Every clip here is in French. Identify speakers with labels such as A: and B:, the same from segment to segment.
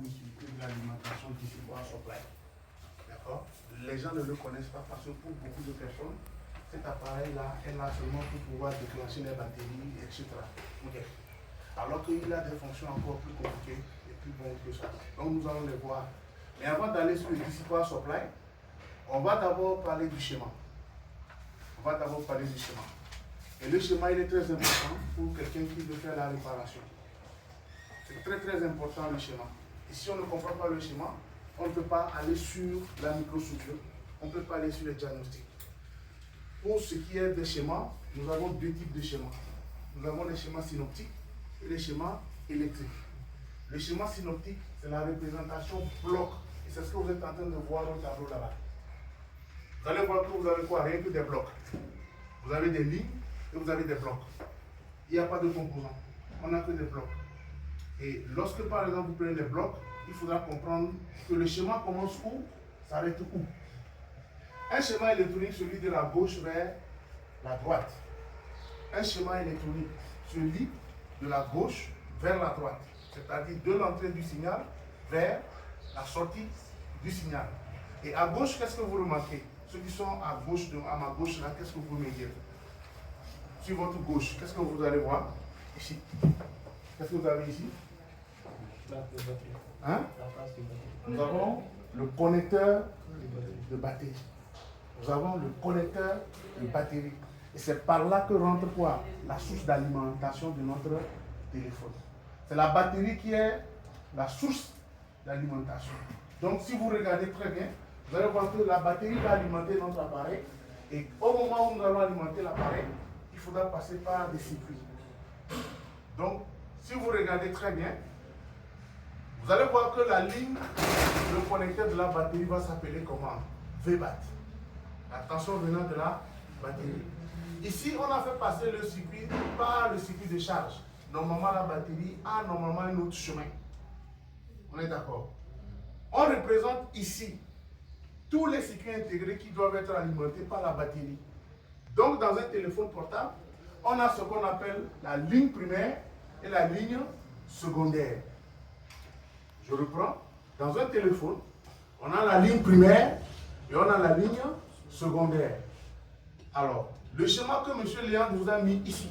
A: du circuit de l'alimentation distribution supply. D'accord? Les gens ne le connaissent pas parce que pour beaucoup de personnes, cet appareil-là est là seulement pour pouvoir déclencher les batteries, etc. Okay. Alors qu'il a des fonctions encore plus compliquées et plus bonnes que ça. Donc nous allons les voir. Mais avant d'aller sur le distribution supply, on va d'abord parler du schéma. Et le schéma, il est très important pour quelqu'un qui veut faire la réparation. C'est très très important le schéma. Et si on ne comprend pas le schéma, on ne peut pas aller sur la microstructure, on ne peut pas aller sur les diagnostics. Pour ce qui est des schémas, nous avons deux types de schémas. Nous avons les schémas synoptiques et les schémas électriques. Le schéma synoptique, c'est la représentation bloc. Et c'est ce que vous êtes en train de voir au tableau là-bas. Vous allez voir que vous avez quoi? Rien que des blocs. Vous avez des lignes et vous avez des blocs. Il n'y a pas de composants. On n'a que des blocs. Et lorsque par exemple vous prenez les blocs, il faudra comprendre que le schéma commence où, s'arrête où. Un schéma électronique, celui de la gauche vers la droite. Un schéma électronique, celui de la gauche vers la droite. C'est-à-dire de l'entrée du signal vers la sortie du signal. Et à gauche, qu'est-ce que vous remarquez? Ceux qui sont à gauche, à ma gauche là, qu'est-ce que vous pouvez me dire? Sur votre gauche, qu'est-ce que vous allez voir? Ici. Qu'est-ce que vous avez ici? Hein? Nous avons le connecteur de batterie. Nous avons le connecteur de batterie. Et c'est par là que rentre quoi? La source d'alimentation de notre téléphone. C'est la batterie qui est la source d'alimentation. Donc si vous regardez très bien, vous allez voir que la batterie va alimenter notre appareil. Et au moment où nous allons alimenter l'appareil, il faudra passer par des circuits. Donc, si vous regardez très bien, vous allez voir que la ligne, le connecteur de la batterie va s'appeler comment? VBAT. La tension venant de la batterie. Ici, on a fait passer le circuit par le circuit de charge. Normalement, la batterie a normalement un autre chemin. On est d'accord? On représente ici tous les circuits intégrés qui doivent être alimentés par la batterie. Donc, dans un téléphone portable, on a ce qu'on appelle la ligne primaire et la ligne secondaire. Je reprends. Dans un téléphone, on a la ligne primaire et on a la ligne secondaire. Alors, le schéma que M. Léand vous a mis ici,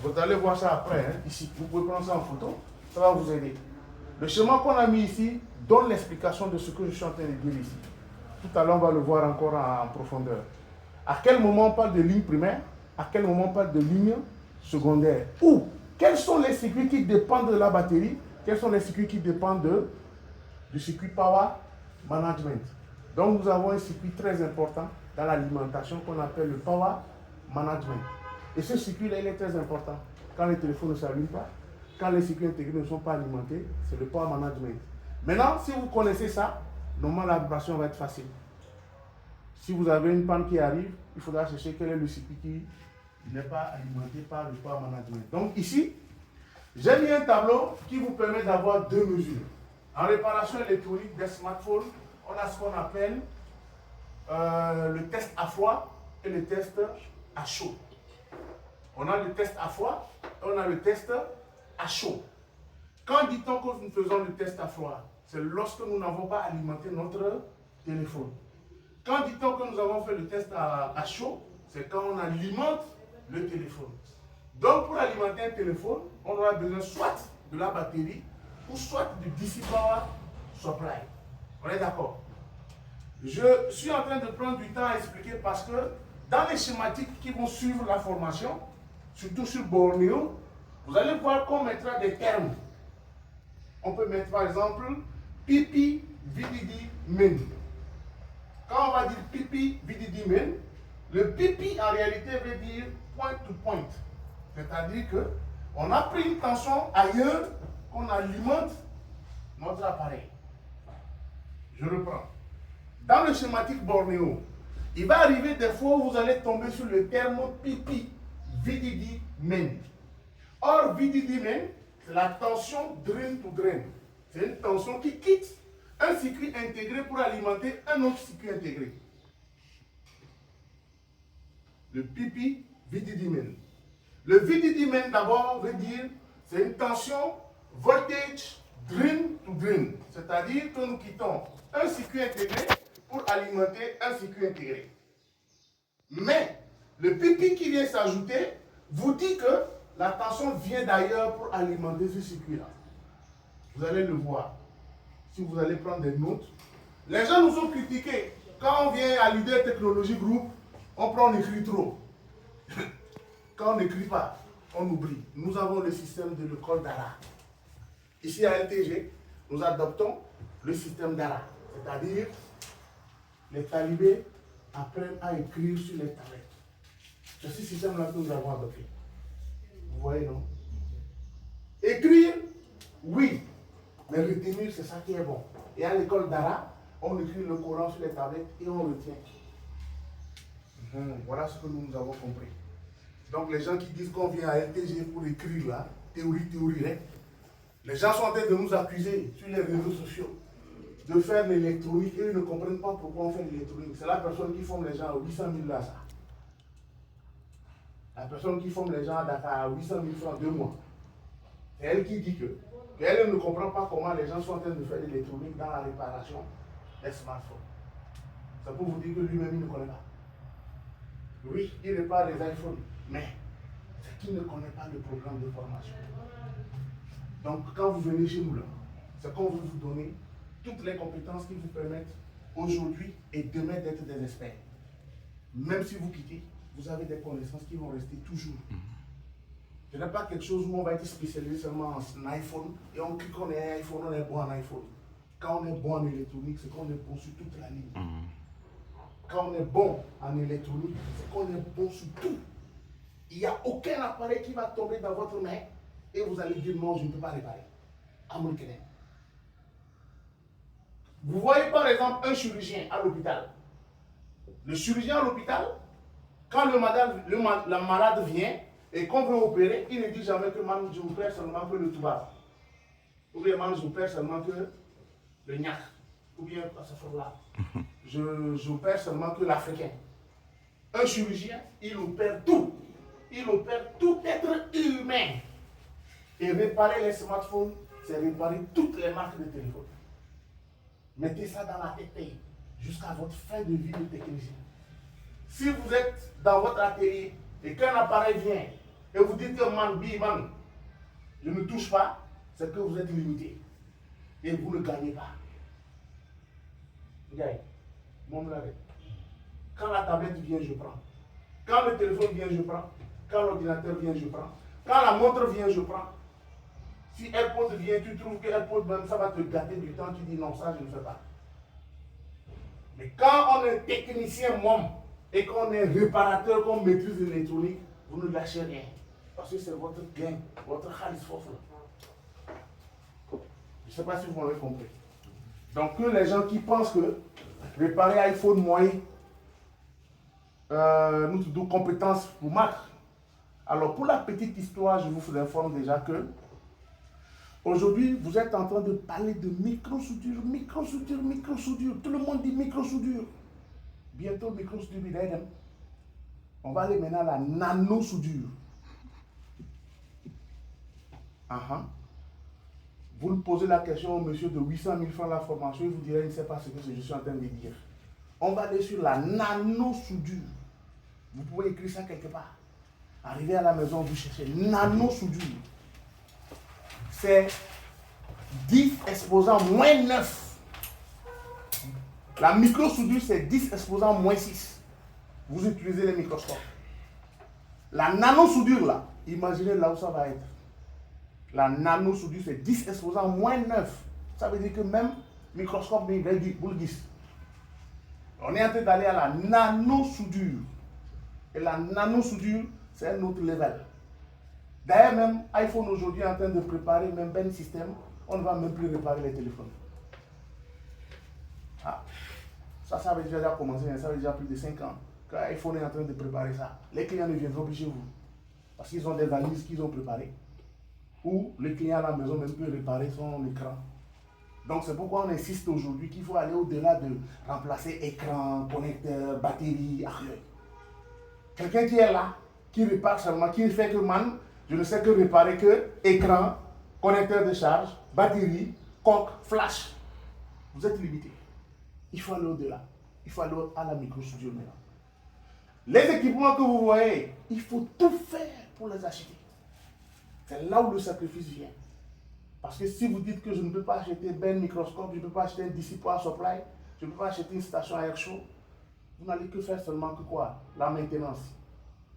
A: vous allez voir ça après, hein, ici. Vous pouvez prendre ça en photo, ça va vous aider. Le schéma qu'on a mis ici donne l'explication de ce que je suis en train de dire ici. Tout à l'heure, on va le voir encore en profondeur. À quel moment on parle de ligne primaire? À quel moment on parle de ligne secondaire? Ou quels sont les circuits qui dépendent de la batterie? Quels sont les circuits qui dépendent du circuit Power Management? Donc nous avons un circuit très important dans l'alimentation qu'on appelle le Power Management. Et ce circuit-là, il est très important. Quand les téléphones ne s'allument pas, quand les circuits intégrés ne sont pas alimentés, c'est le Power Management. Maintenant, si vous connaissez ça, normalement la vibration va être facile. Si vous avez une panne qui arrive, il faudra chercher quel est le circuit qui n'est pas alimenté par le Power Management. Donc ici, j'ai mis un tableau qui vous permet d'avoir deux mesures. En réparation électronique des smartphones, on a ce qu'on appelle le test à froid et le test à chaud. On a le test à froid et on a le test à chaud. Quand dit-on que nous faisons le test à froid? C'est lorsque nous n'avons pas alimenté notre téléphone. Quand dit-on que nous avons fait le test à chaud? C'est quand on alimente le téléphone. Donc pour alimenter un téléphone, on aura besoin soit de la batterie ou soit du DC Power Supply. On est d'accord? Je suis en train de prendre du temps à expliquer parce que dans les schématiques qui vont suivre la formation, surtout sur Bornéo, vous allez voir qu'on mettra des termes. On peut mettre par exemple pipi VDD min. Quand on va dire pipi VDD min, le pipi en réalité veut dire point to point. C'est-à-dire qu'on a pris une tension ailleurs qu'on alimente notre appareil. Je reprends. Dans le schématique Bornéo, il va arriver des fois où vous allez tomber sur le terme pipi VDD min. Or, VDD min, c'est la tension drain to drain. C'est une tension qui quitte un circuit intégré pour alimenter un autre circuit intégré. Le pipi VDD min. Le VDD min d'abord veut dire c'est une tension voltage drain to upgrade, c'est-à-dire que nous quittons un circuit intégré pour alimenter un circuit intégré. Mais le pipi qui vient s'ajouter vous dit que la tension vient d'ailleurs pour alimenter ce circuit-là. Vous allez le voir. Si vous allez prendre des notes. Les gens nous ont critiqué. Quand on vient à l'idée technologie groupe, on prend, on écrit trop. Quand on n'écrit pas, on oublie. Nous avons le système de l'école d'Ara. Ici à LTG, nous adoptons le système d'Ara. C'est-à-dire, les talibés apprennent à écrire sur les tablettes. C'est ce système-là que nous avons adopté. Vous voyez, non? Écrire, oui. Mais retenir, c'est ça qui est bon. Et à l'école d'Ara, on écrit le Coran sur les tablettes et on retient. Voilà ce que nous avons compris. Donc les gens qui disent qu'on vient à LTG pour écrire là, théorie, hein, les gens sont en train de nous accuser sur les réseaux sociaux de faire l'électronique et ils ne comprennent pas pourquoi on fait l'électronique. C'est la personne qui forme les gens à 800 000 là, ça. La personne qui forme les gens à Dakar à 800 000 francs 2 mois. C'est elle qui dit qu'elle ne comprend pas comment les gens sont en train de faire l'électronique dans la réparation des smartphones. C'est pour vous dire que lui-même, il ne connaît pas. Oui, il répare les iPhones, mais c'est qu'il ne connaît pas le programme de formation. Donc, quand vous venez chez nous là, c'est qu'on veut vous donner toutes les compétences qui vous permettent aujourd'hui et demain d'être des experts. Même si vous quittez, vous avez des connaissances qui vont rester toujours. Ce n'est pas quelque chose où on va être spécialisé seulement en iPhone et on crie qu'on est iPhone, on est bon en iPhone. Quand on est bon en électronique, c'est qu'on est bon sur toute la ligne. Quand on est bon en électronique, c'est qu'on est bon sur tout. Il n'y a aucun appareil qui va tomber dans votre main et vous allez dire non, je ne peux pas réparer. À mon crédit. Vous voyez par exemple un chirurgien à l'hôpital. Le chirurgien à l'hôpital, quand la malade vient et qu'on veut opérer, il ne dit jamais que man, je opère seulement que le tuba. Ou bien man, je opère seulement que le gnac. Ou bien là. Je opère seulement que l'Africain. Un chirurgien, il opère tout. Il opère tout être humain. Et réparer les smartphones, c'est réparer toutes les marques de téléphone. Mettez ça dans la tête jusqu'à votre fin de vie de technicien. Si vous êtes dans votre atelier et qu'un appareil vient et vous dites que man, je ne touche pas, c'est que vous êtes limité. Et vous ne gagnez pas. Quand la tablette vient, je prends. Quand le téléphone vient, je prends. Quand l'ordinateur vient, je prends. Quand la montre vient, je prends. Si AirPods vient, tu trouves que AirPods même ça va te gâter du temps, tu dis non, ça je ne fais pas. Mais quand on est technicien et qu'on est réparateur, qu'on maîtrise l'électronique, vous ne lâchez rien. Parce que c'est votre gain, votre khalis force. Je ne sais pas si vous m'avez compris. Donc que les gens qui pensent que réparer iPhone moyen, nous avons des compétences pour marque. Alors pour la petite histoire, je vous informe déjà que aujourd'hui, vous êtes en train de parler de micro-soudure. Tout le monde dit micro-soudure. Bientôt, micro-soudure, on va aller maintenant à la nano-soudure. Vous lui posez la question au monsieur de 800 000 francs la formation, il vous dirait, il ne sait pas ce que je suis en train de dire. On va aller sur la nano-soudure. Vous pouvez écrire ça quelque part. Arrivez à la maison, vous cherchez nano-soudure. C'est 10 exposants moins 9. La micro-soudure, c'est 10 exposants moins 6. Vous utilisez les microscopes. La nano-soudure, là, imaginez là où ça va être. La nano-soudure, c'est 10 exposants moins 9. Ça veut dire que même microscope, vous le dites. On est en train d'aller à la nano-soudure. Et la nano-soudure, c'est un autre level. D'ailleurs, même iPhone aujourd'hui est en train de préparer même un système. On ne va même plus réparer les téléphones. Ça avait déjà commencé, ça fait déjà plus de 5 ans. Quand iPhone est en train de préparer ça, les clients ne viendront plus chez vous. Parce qu'ils ont des valises qu'ils ont préparées. Ou le client à la maison même peut réparer son écran. Donc c'est pourquoi on insiste aujourd'hui qu'il faut aller au-delà de remplacer écran, connecteur, batterie, arrière. Quelqu'un qui est là, qui répare seulement, qui ne fait que je ne sais que réparer que écran, connecteur de charge, batterie, coque, flash. Vous êtes limité. Il faut aller au-delà. Il faut aller à la microsoudure maintenant. Les équipements que vous voyez, il faut tout faire pour les acheter. C'est là où le sacrifice vient. Parce que si vous dites que je ne peux pas acheter ben microscope, je ne peux pas acheter un DC Power Supply, je ne peux pas acheter une station à air chaud, vous n'allez que faire seulement que quoi? La maintenance.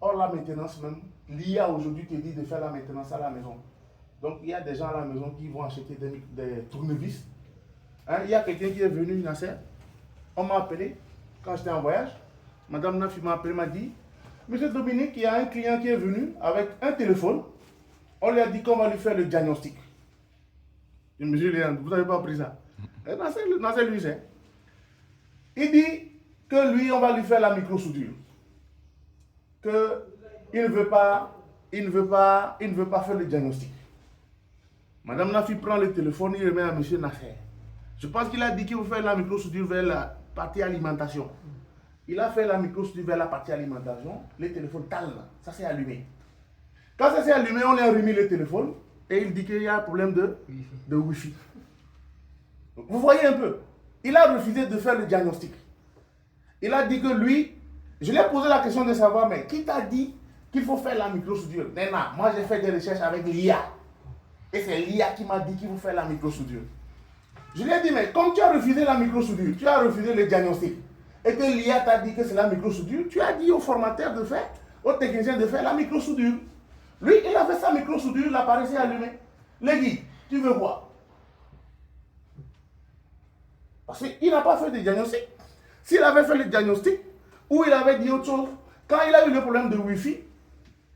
A: Or, la maintenance même, l'IA aujourd'hui te dit de faire la maintenance à la maison. Donc, il y a des gens à la maison qui vont acheter des tournevis. Hein, il y a quelqu'un qui est venu, Nasser. On m'a appelé quand j'étais en voyage. Madame Nafi m'a appelé, m'a dit, Monsieur Dominique, il y a un client qui est venu avec un téléphone. On lui a dit qu'on va lui faire le diagnostic. Je me suis dit, vous n'avez pas pris ça. Nasser lui sait. Il dit que lui, on va lui faire la microsoudure. Qu'il ne veut pas faire le diagnostic. Madame Nafi prend le téléphone, il remet à monsieur Nasser. Je pense qu'il a dit qu'il veut faire la microsoudure vers la partie alimentation. Il a fait la microsoudure vers la partie alimentation, le téléphone calme, ça s'est allumé. Quand ça s'est allumé, on lui a remis le téléphone et il dit qu'il y a un problème de Wi-Fi. Vous voyez un peu, il a refusé de faire le diagnostic. Il a dit que lui, je lui ai posé la question de savoir, mais qui t'a dit qu'il faut faire la microsoudure? Nena, moi j'ai fait des recherches avec l'IA. Et c'est l'IA qui m'a dit qu'il faut faire la microsoudure. Je lui ai dit, mais comme tu as refusé la microsoudure, tu as refusé le diagnostic, et que l'IA t'a dit que c'est la microsoudure, tu as dit au formateur de faire, au technicien de faire la microsoudure. Lui, il a fait sa microsoudure, l'appareil s'est allumé. Les guides, tu veux quoi? Parce qu'il n'a pas fait de diagnostic. S'il avait fait le diagnostic, ou il avait dit autre chose, quand il a eu le problème de Wi-Fi,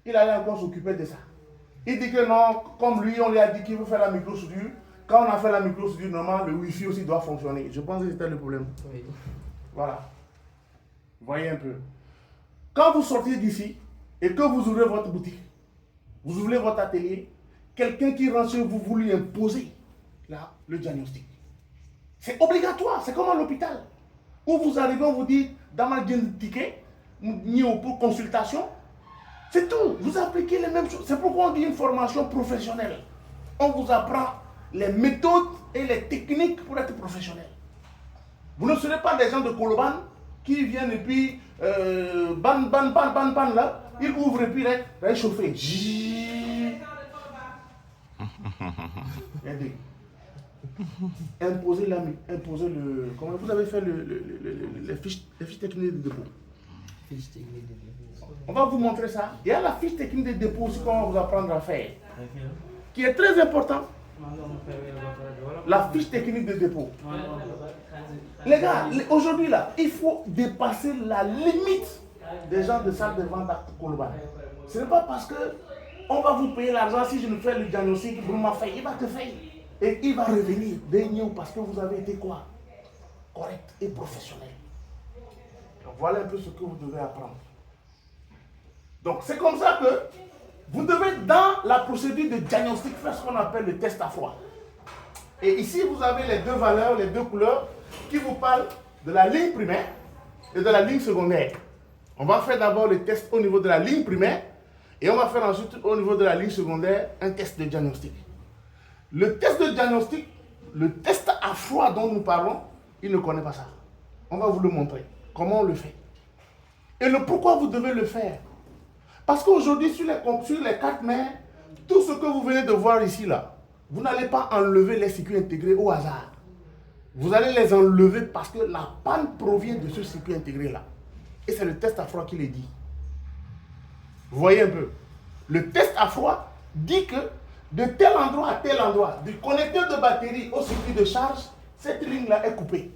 A: il allait encore s'occuper de ça. Il dit que non, comme lui, on lui a dit qu'il veut faire la microsoudure. Quand on a fait la microsoudure, normalement, le Wi-Fi aussi doit fonctionner. Je pense que c'était le problème. Oui. Voilà. Voyez un peu. Quand vous sortez d'ici et que vous ouvrez votre boutique, vous ouvrez votre atelier, quelqu'un qui rentre chez vous, vous lui imposez là, le diagnostic. C'est obligatoire, c'est comme à l'hôpital. Où vous arrivez, on vous dit, dans ma ticket, pour consultation, c'est tout. Vous appliquez les mêmes choses. C'est pourquoi on dit une formation professionnelle. On vous apprend les méthodes et les techniques pour être professionnel. Vous ne serez pas des gens de Koloban qui viennent et puis ban là, ils ouvrent et puis là, réchauffer. Imposer le. Comment vous avez fait les fiches techniques de dépôt? On va vous montrer ça. Il y a la fiche technique de dépôt aussi qu'on va vous apprendre à faire, qui est très important. La fiche technique de dépôt. Les gars, aujourd'hui là, il faut dépasser la limite des gens de salle de vente à Koloban. Ce n'est pas parce que on va vous payer l'argent si je ne fais le diagnostic, vous m'en faites, il va te faire. Et il va revenir dernier parce que vous avez été quoi? Correct et professionnel. Donc voilà un peu ce que vous devez apprendre. Donc c'est comme ça que vous devez, dans la procédure de diagnostic, faire ce qu'on appelle le test à froid. Et ici, vous avez les deux valeurs, les deux couleurs qui vous parlent de la ligne primaire et de la ligne secondaire. On va faire d'abord le test au niveau de la ligne primaire et on va faire ensuite au niveau de la ligne secondaire un test de diagnostic. Le test de diagnostic, le test à froid dont nous parlons, il ne connaît pas ça. On va vous le montrer, comment on le fait. Et le pourquoi vous devez le faire. Parce qu'aujourd'hui, sur les 4 mers, tout ce que vous venez de voir ici, là, vous n'allez pas enlever les circuits intégrés au hasard. Vous allez les enlever parce que la panne provient de ce circuit intégré-là. Et c'est le test à froid qui le dit. Vous voyez un peu. Le test à froid dit que de tel endroit à tel endroit, du connecteur de batterie au circuit de charge, cette ligne-là est coupée.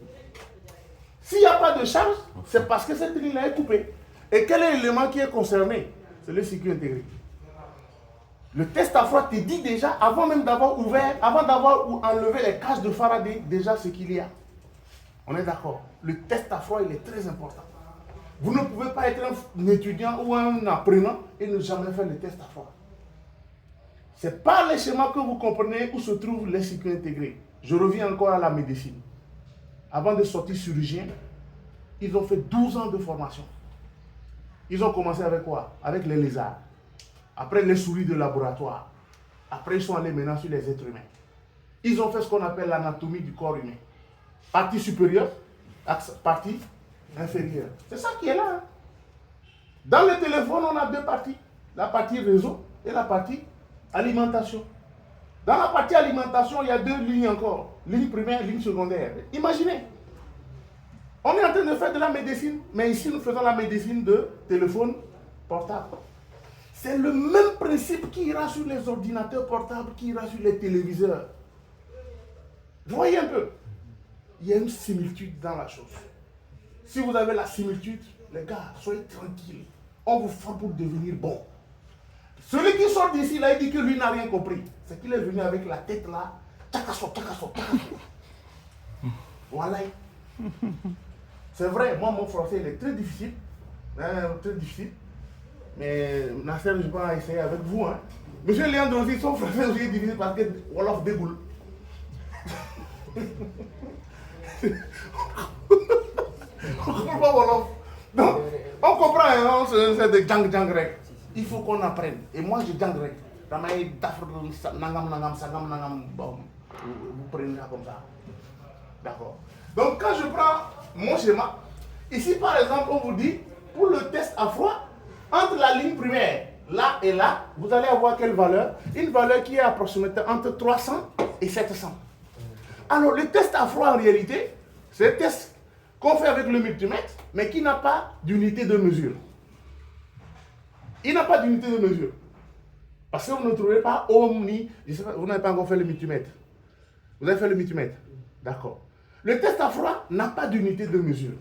A: S'il n'y a pas de charge, c'est parce que cette ligne-là est coupée. Et quel est l'élément qui est concerné? C'est le circuit intégré. Le test à froid te dit déjà, avant même d'avoir ouvert, avant d'avoir enlevé les caches de Faraday, déjà ce qu'il y a. On est d'accord. Le test à froid, il est très important. Vous ne pouvez pas être un étudiant ou un apprenant et ne jamais faire le test à froid. C'est par les schémas que vous comprenez où se trouvent les circuits intégrés. Je reviens encore à la médecine. Avant de sortir chirurgien, ils ont fait 12 ans de formation. Ils ont commencé avec quoi? Avec les lézards. Après les souris de laboratoire. Après, ils sont allés maintenant sur les êtres humains. Ils ont fait ce qu'on appelle l'anatomie du corps humain. Partie supérieure, partie inférieure. C'est ça qui est là. Hein. Dans le téléphone, on a deux parties. La partie réseau et la partie alimentation. Dans la partie alimentation, il y a deux lignes encore. Ligne primaire, ligne secondaire. Imaginez. On est en train de faire de la médecine, mais ici nous faisons la médecine de téléphone portable. C'est le même principe qui ira sur les ordinateurs portables, qui ira sur les téléviseurs. Vous voyez un peu? Il y a une similitude dans la chose. Si vous avez la similitude, les gars, soyez tranquilles. On vous forme pour devenir bon. Celui qui sort d'ici, là, il dit que lui n'a rien compris. C'est qu'il est venu avec la tête là. Takasso, takasso, takasso. Voilà. C'est vrai, moi, mon français, il est très difficile. Très difficile. Mais Nasser, je vais essayer avec vous. Hein. Monsieur Léandre aussi, son français aussi est difficile parce que Wolof déboule. On comprend pas Wolof. Donc, on comprend, hein, c'est de jang rek. Il faut qu'on apprenne. Et moi, je jang rek. Vous prenez ça comme ça. D'accord. Donc, quand je prends mon schéma, ici, par exemple, on vous dit, pour le test à froid, entre la ligne primaire, là et là, vous allez avoir quelle valeur? Une valeur qui est approximativement entre 300 et 700. Alors, le test à froid, en réalité, c'est un test qu'on fait avec le multimètre, mais qui n'a pas d'unité de mesure. Il n'a pas d'unité de mesure. Parce que vous ne trouverez pas ohm ni... Vous n'avez pas encore fait le multimètre. Vous avez fait le multimètre. D'accord. Le test à froid n'a pas d'unité de mesure.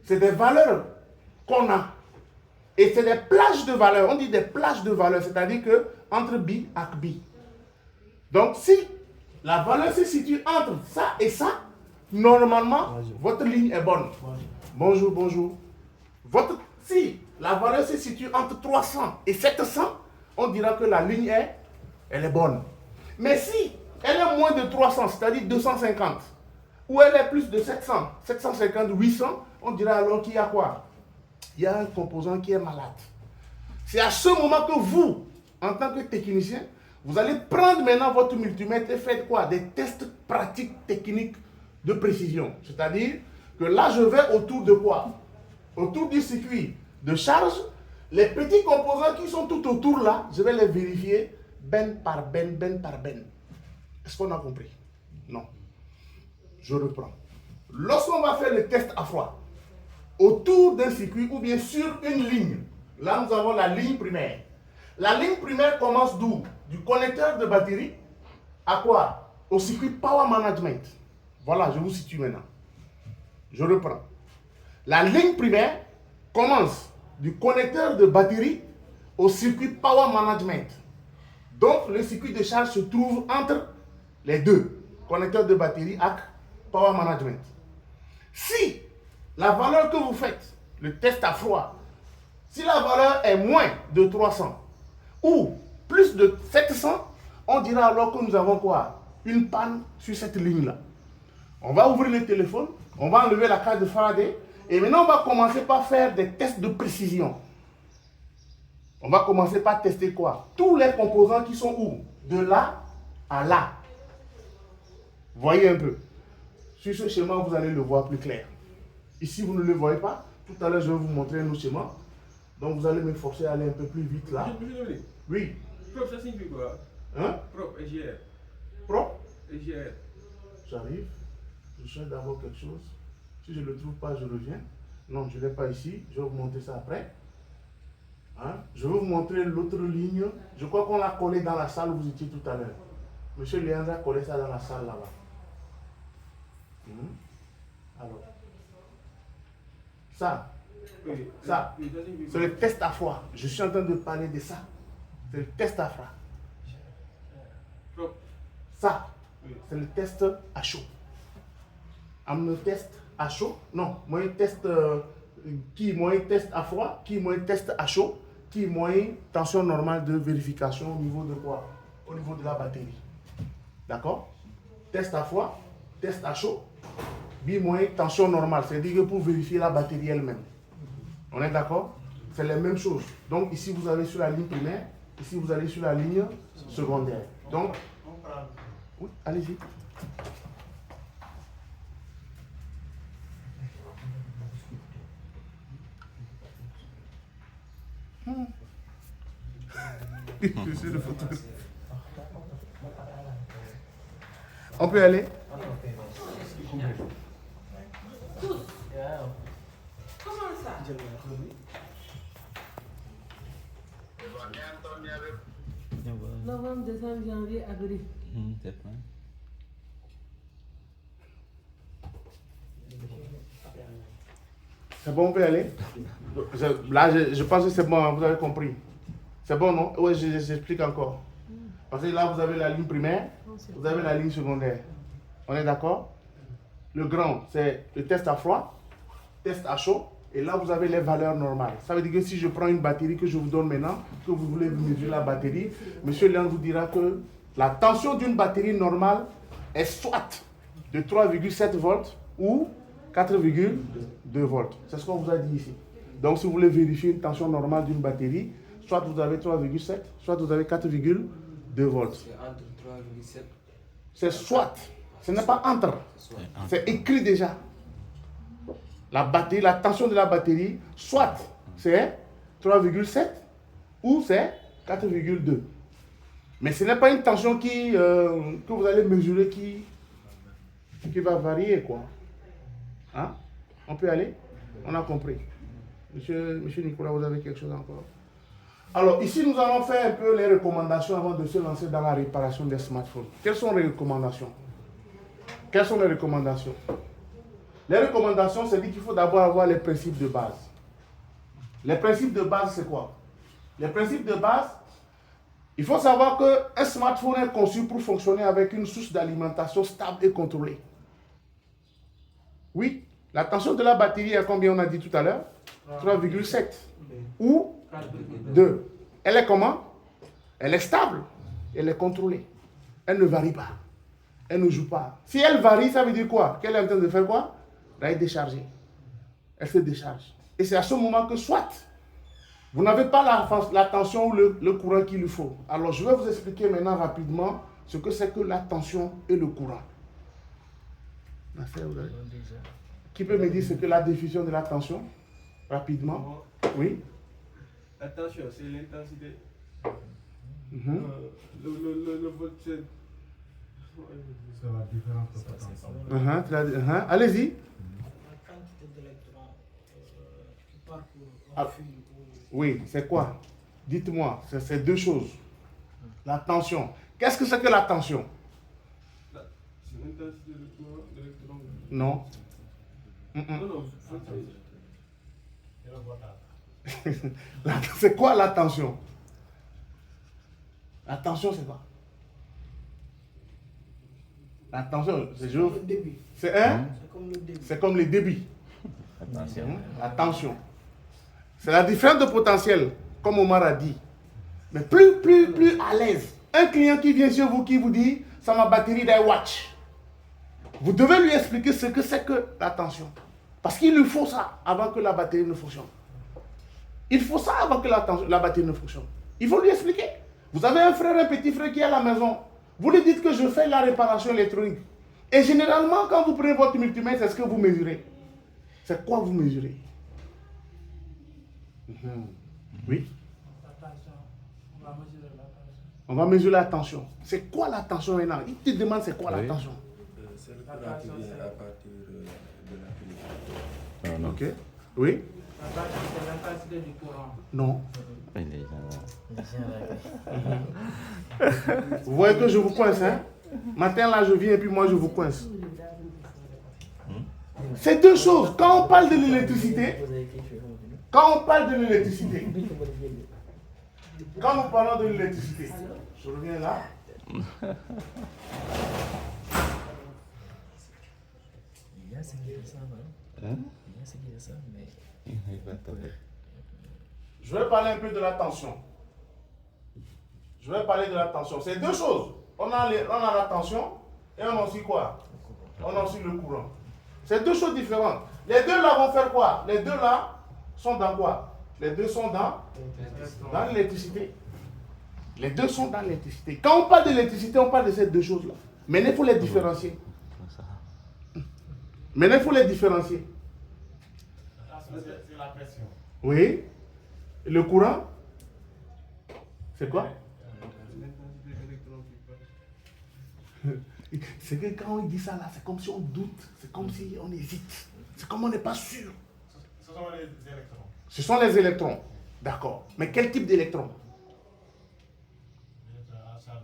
A: C'est des valeurs qu'on a. Et c'est des plages de valeurs. On dit des plages de valeurs, c'est-à-dire que entre bi et bi. Donc, si la valeur se situe entre ça et ça, normalement, votre ligne est bonne. Bonjour, bonjour. Si la valeur se situe entre 300 et 700, on dira que la ligne elle est bonne. Mais si elle est moins de 300, c'est-à-dire 250, ou elle est plus de 700, 750, 800, on dira alors qu'il y a quoi? Il y a un composant qui est malade. C'est à ce moment que vous, en tant que technicien, vous allez prendre maintenant votre multimètre et faire quoi? Des tests pratiques techniques de précision. C'est-à-dire que là, je vais autour de quoi? Autour du circuit de charge. Les petits composants qui sont tout autour là, je vais les vérifier ben par ben, ben par ben. Est-ce qu'on a compris? Non. Je reprends. Lorsqu'on va faire le test à froid, autour d'un circuit ou bien sur une ligne, là nous avons la ligne primaire. La ligne primaire commence d'où? Du connecteur de batterie à quoi? Au circuit Power Management. Voilà, je vous situe maintenant. Je reprends. La ligne primaire commence du connecteur de batterie au circuit Power Management. Donc, le circuit de charge se trouve entre les deux, connecteur de batterie et Power Management. Si la valeur que vous faites, le test à froid, si la valeur est moins de 300 ou plus de 700, on dira alors que nous avons quoi? Une panne sur cette ligne-là. On va ouvrir le téléphone, on va enlever la cage de Faraday et maintenant on va commencer par faire des tests de précision. On va commencer par tester quoi? Tous les composants qui sont où? De là à là. Voyez un peu. Sur ce schéma, vous allez le voir plus clair. Ici, vous ne le voyez pas. Tout à l'heure, je vais vous montrer un autre schéma. Donc, vous allez me forcer à aller un peu plus vite là. Oui.
B: Propre, ça signifie quoi?
A: Hein?
B: Propre, EGR.
A: Propre?
B: EGR.
A: J'arrive. Je cherche d'abord quelque chose. Si je ne le trouve pas, je reviens. Non, je ne l'ai pas ici. Je vais vous montrer ça après. Hein? Je vais vous montrer l'autre ligne. Je crois qu'on l'a collé dans la salle où vous étiez tout à l'heure. Monsieur Léandre a collé ça dans la salle là-bas. Alors, ça, c'est le test à froid. Je suis en train de parler de ça. C'est le test à froid. Ça, c'est le test à chaud. Le test à chaud, non, moi test qui moi test à froid, qui moi test à chaud, qui moi tension normale de vérification au niveau de quoi? Au niveau de la batterie. D'accord? Test à froid, test à chaud, bi-moins tension normale, c'est-à-dire que pour vérifier la batterie elle-même. On est d'accord? C'est la même chose. Donc ici vous allez sur la ligne primaire, ici vous allez sur la ligne secondaire. Donc, oui, allez-y. On peut y aller?
C: Comment ça? Novembre, décembre, janvier, avril.
D: C'est pas.
A: C'est bon, on peut y aller? Là, je pense que c'est bon, hein, vous avez compris. C'est bon, non? Oui, j'explique encore. Parce que là, vous avez la ligne primaire, vous avez la ligne secondaire. On est d'accord? Le grand, c'est le test à froid, test à chaud, et là, vous avez les valeurs normales. Ça veut dire que si je prends une batterie que je vous donne maintenant, que vous voulez mesurer la batterie, M. Léon vous dira que la tension d'une batterie normale est soit de 3,7 volts ou 4,2 volts. C'est ce qu'on vous a dit ici. Donc, si vous voulez vérifier une tension normale d'une batterie, soit vous avez 3,7, soit vous avez 4,2 volts.
E: C'est entre 3,7.
A: C'est soit. Ce n'est pas entre. C'est écrit déjà. La batterie, la tension de la batterie, soit c'est 3,7 ou c'est 4,2. Mais ce n'est pas une tension que vous allez mesurer qui va varier, quoi. Hein? On peut aller? On a compris. Monsieur Nicolas, vous avez quelque chose encore? Alors, ici, nous allons faire un peu les recommandations avant de se lancer dans la réparation des smartphones. Quelles sont les recommandations? Quelles sont les recommandations? Les recommandations, c'est dit qu'il faut d'abord avoir les principes de base. Les principes de base, c'est quoi? Les principes de base, il faut savoir qu'un smartphone est conçu pour fonctionner avec une source d'alimentation stable et contrôlée. Oui, la tension de la batterie est combien on a dit tout à l'heure? 3,7 ou 2. Elle est comment? Elle est stable, elle est contrôlée. Elle ne varie pas. Elle ne joue pas. Si elle varie, ça veut dire quoi? Qu'elle est en train de faire quoi? Elle est déchargée. Elle se décharge. Et c'est à ce moment que soit vous n'avez pas la tension ou le courant qu'il lui faut. Alors je vais vous expliquer maintenant rapidement ce que c'est que la tension et le courant. Qui peut me dire ce que la définition de la tension? Rapidement. Oui.
B: La tension, c'est l'intensité.
F: Le voltage. C'est la différence de potentiel.
A: Allez-y.
G: La quantité d'électrons qui parcourent un fil.
A: Oui, c'est quoi? Dites-moi, c'est deux choses. La tension. Qu'est-ce que c'est que la tension?
B: C'est l'intensité de l'électron.
A: Non.
B: Non,
A: C'est quoi la tension? La tension, c'est quoi? La tension, c'est
G: comme le débit.
A: C'est
G: comme le débit.
A: C'est comme les débits.
D: Attention.
A: La tension. C'est la différence de potentiel, comme Omar a dit. Mais plus à l'aise. Un client qui vient chez vous, qui vous dit, c'est ma batterie d'iWatch. Vous devez lui expliquer ce que c'est que la tension. Parce qu'il lui faut ça avant que la batterie ne fonctionne. Il faut ça avant que la batterie ne fonctionne. Il faut lui expliquer. Vous avez un frère, un petit frère qui est à la maison. Vous lui dites que je fais la réparation électronique. Et généralement, quand vous prenez votre multimètre, c'est ce que vous mesurez. C'est quoi vous mesurez? Oui.
G: La tension, on va mesurer la tension.
A: On va mesurer la tension. C'est quoi la tension maintenant? Il te demande c'est quoi la tension.
E: C'est le courant qui vient à partir de la pile.
A: Ok. Oui.
G: La tension, c'est l'intensité du courant.
A: Non.
D: Oui, les gens.
A: Vous voyez que je vous coince, hein? Matin là, je viens et puis moi je vous coince. C'est deux choses. Quand on parle de l'électricité, quand nous parlons de l'électricité, je reviens là. Je vais parler un peu de la tension. C'est deux choses. On a la tension et on a aussi quoi? On a aussi le courant. C'est deux choses différentes. Les deux là vont faire quoi? Les deux là sont dans quoi? Les deux sont dans l'électricité. Les deux sont dans l'électricité. Quand on parle d'électricité, on parle de ces deux choses-là. Maintenant, il faut les différencier. Maintenant, il faut les différencier.
F: C'est la pression.
A: Oui. Le courant, c'est quoi?
B: L'intensité d'électrons qui passe.
A: C'est que quand on dit ça là, c'est comme si on doute, c'est comme si on hésite, c'est comme on n'est pas sûr.
F: Ce sont les électrons.
A: Ce sont les électrons, d'accord. Mais quel type d'électrons?
F: Les électrons à charge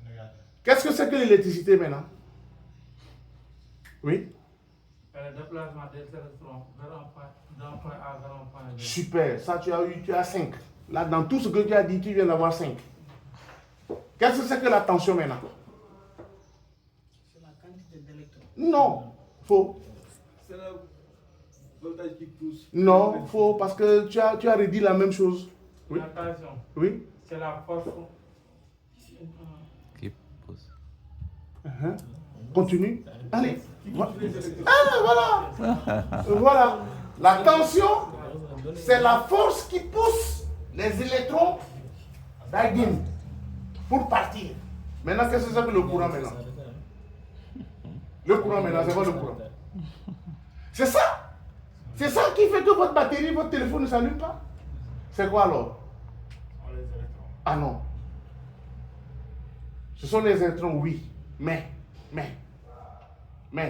F: négative.
A: Qu'est-ce que c'est que l'électricité maintenant? Oui.
C: Le déplacement des électrons d'un point A vers un point B.
A: Super, ça tu as 5. Là, dans tout ce que tu as dit, tu viens d'avoir 5. Qu'est-ce que c'est que la tension maintenant?
G: C'est la quantité d'électrons.
A: Non, faux.
B: C'est le voltage qui pousse.
A: Non, faux, parce que tu as redit la même chose. Oui.
C: Attention,
A: Oui.
C: c'est la force.
D: Qui pousse.
A: Continue. Allez. Ah, voilà. Voilà. La tension, c'est la force qui pousse les électrons d'Aguin pour partir. Maintenant, qu'est-ce que c'est que le courant maintenant? Le courant maintenant, c'est quoi le courant? C'est ça. C'est ça qui fait que votre batterie, votre téléphone ne s'allume pas. C'est quoi alors?
F: Ce sont les électrons.
A: Ah non. Ce sont les électrons, oui. Mais,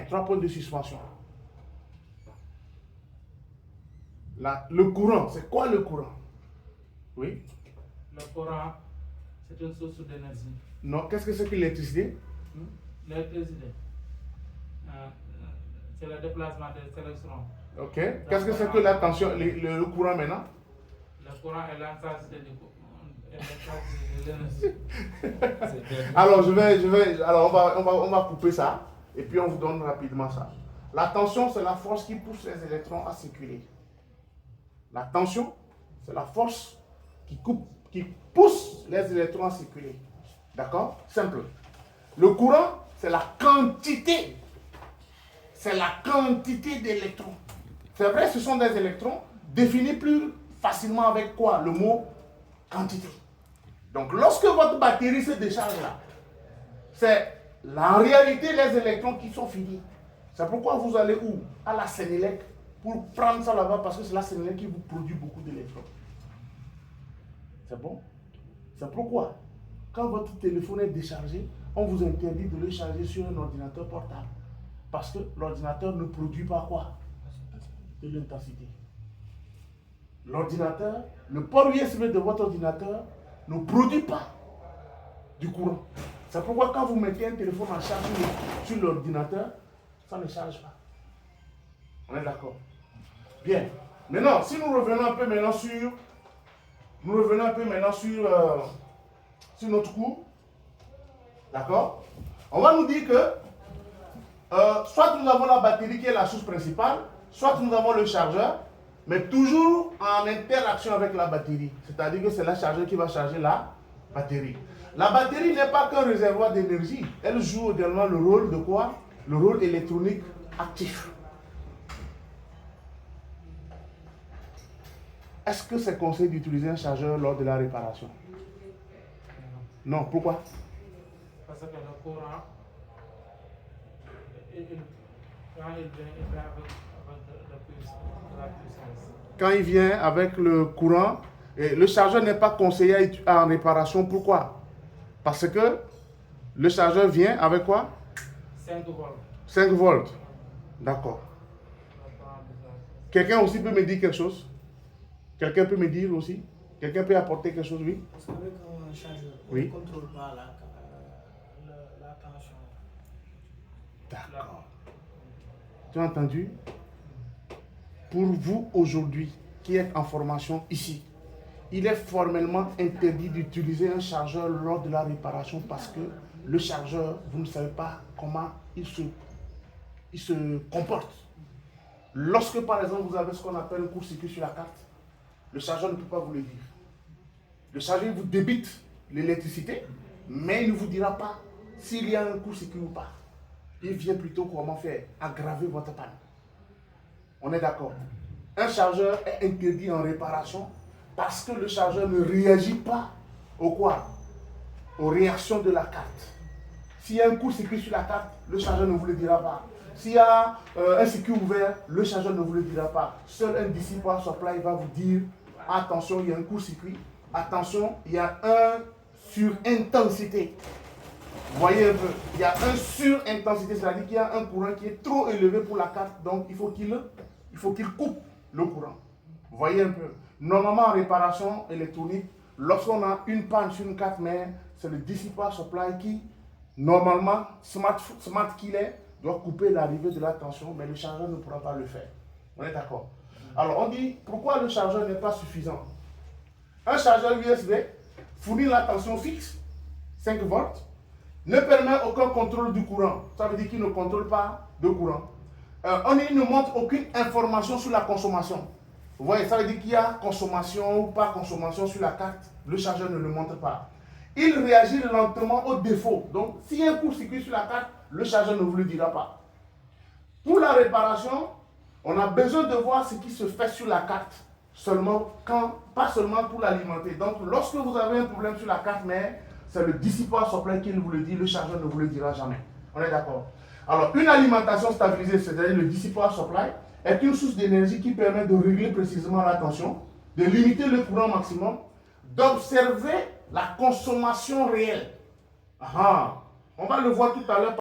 A: 3 points de suspension. Là, le courant, c'est quoi le courant? Oui.
C: Le courant, c'est une source d'énergie.
A: Non, qu'est-ce que c'est que l'électricité?
C: L'électricité, c'est le déplacement des électrons.
A: Ok. Qu'est-ce que c'est que la tension, le courant maintenant?
C: Le courant est l'intensité de l'énergie.
A: Alors, on va couper ça et puis on vous donne rapidement ça. La tension, c'est la force qui pousse les électrons à circuler. La tension, c'est la force qui pousse les électrons à circuler. D'accord? Simple. Le courant, c'est la quantité. C'est la quantité d'électrons. C'est vrai, ce sont des électrons définis plus facilement avec quoi? Le mot quantité. Donc, lorsque votre batterie se décharge là, c'est en réalité les électrons qui sont finis. C'est pourquoi vous allez où? À la Sénélec pour prendre ça là-bas parce que c'est la Sénélec qui vous produit beaucoup d'électrons. C'est bon? C'est pourquoi quand votre téléphone est déchargé, on vous interdit de le charger sur un ordinateur portable. Parce que l'ordinateur ne produit pas quoi? De l'intensité. L'ordinateur, le port USB de votre ordinateur ne produit pas du courant. C'est pourquoi quand vous mettez un téléphone en charge sur l'ordinateur, ça ne charge pas. On est d'accord? Bien. Maintenant, si nous revenons un peu maintenant sur notre cours, d'accord? On va nous dire que soit nous avons la batterie qui est la source principale, soit nous avons le chargeur, mais toujours en interaction avec la batterie. C'est-à-dire que c'est le chargeur qui va charger la batterie. La batterie n'est pas qu'un réservoir d'énergie. Elle joue également le rôle de quoi? Le rôle électronique actif. Est-ce que c'est conseillé d'utiliser un chargeur lors de la réparation? Non. Pourquoi?
C: Parce que le courant, quand il vient avec la puissance.
A: Quand il vient avec le courant, et le chargeur n'est pas conseillé en réparation. Pourquoi? Parce que le chargeur vient avec quoi?
C: 5 volts.
A: 5 volts. D'accord. Quelqu'un aussi peut me dire quelque chose? Quelqu'un peut me dire aussi? Quelqu'un peut apporter quelque chose, oui?
G: Parce qu'avec un chargeur, on
A: Oui.
G: ne contrôle pas la tension.
A: D'accord. Tu as entendu? Pour vous aujourd'hui, qui êtes en formation ici, il est formellement interdit d'utiliser un chargeur lors de la réparation parce que le chargeur, vous ne savez pas comment il se comporte. Lorsque par exemple vous avez ce qu'on appelle un court-circuit sur la carte, le chargeur ne peut pas vous le dire. Le chargeur vous débite l'électricité, mais il ne vous dira pas s'il y a un court-circuit ou pas. Il vient plutôt comment faire? Aggraver votre panne. On est d'accord. Un chargeur est interdit en réparation parce que le chargeur ne réagit pas au quoi? Aux réactions de la carte. S'il y a un court-circuit sur la carte, le chargeur ne vous le dira pas. S'il y a un circuit ouvert, le chargeur ne vous le dira pas. Seul un DC Power Supply va vous dire attention, il y a un court-circuit. Attention, il y a un sur-intensité. Vous voyez un peu, il y a un sur-intensité, c'est-à-dire qu'il y a un courant qui est trop élevé pour la carte, donc il faut qu'il coupe le courant. Vous voyez un peu. Normalement, en réparation électronique, lorsqu'on a une panne sur une carte mère, c'est le DC Power Supply qui, normalement, smart qu'il est, doit couper l'arrivée de la tension, mais le chargeur ne pourra pas le faire. On est d'accord? Alors, on dit, pourquoi le chargeur n'est pas suffisant? Un chargeur USB fournit la tension fixe, 5 volts, ne permet aucun contrôle du courant. Ça veut dire qu'il ne contrôle pas de courant. On ne montre aucune information sur la consommation. Vous voyez, ça veut dire qu'il y a consommation ou pas consommation sur la carte. Le chargeur ne le montre pas. Il réagit lentement au défaut. Donc, s'il y a un court-circuit sur la carte, le chargeur ne vous le dira pas. Pour la réparation, on a besoin de voir ce qui se fait sur la carte. Pas seulement pour l'alimenter. Donc, lorsque vous avez un problème sur la carte mère, c'est le DC Power Supply qui vous le dit, le chargeur ne vous le dira jamais. On est d'accord? Alors, une alimentation stabilisée, c'est-à-dire le DC Power Supply, est une source d'énergie qui permet de régler précisément la tension, de limiter le courant maximum, d'observer la consommation réelle. On va le voir tout à l'heure.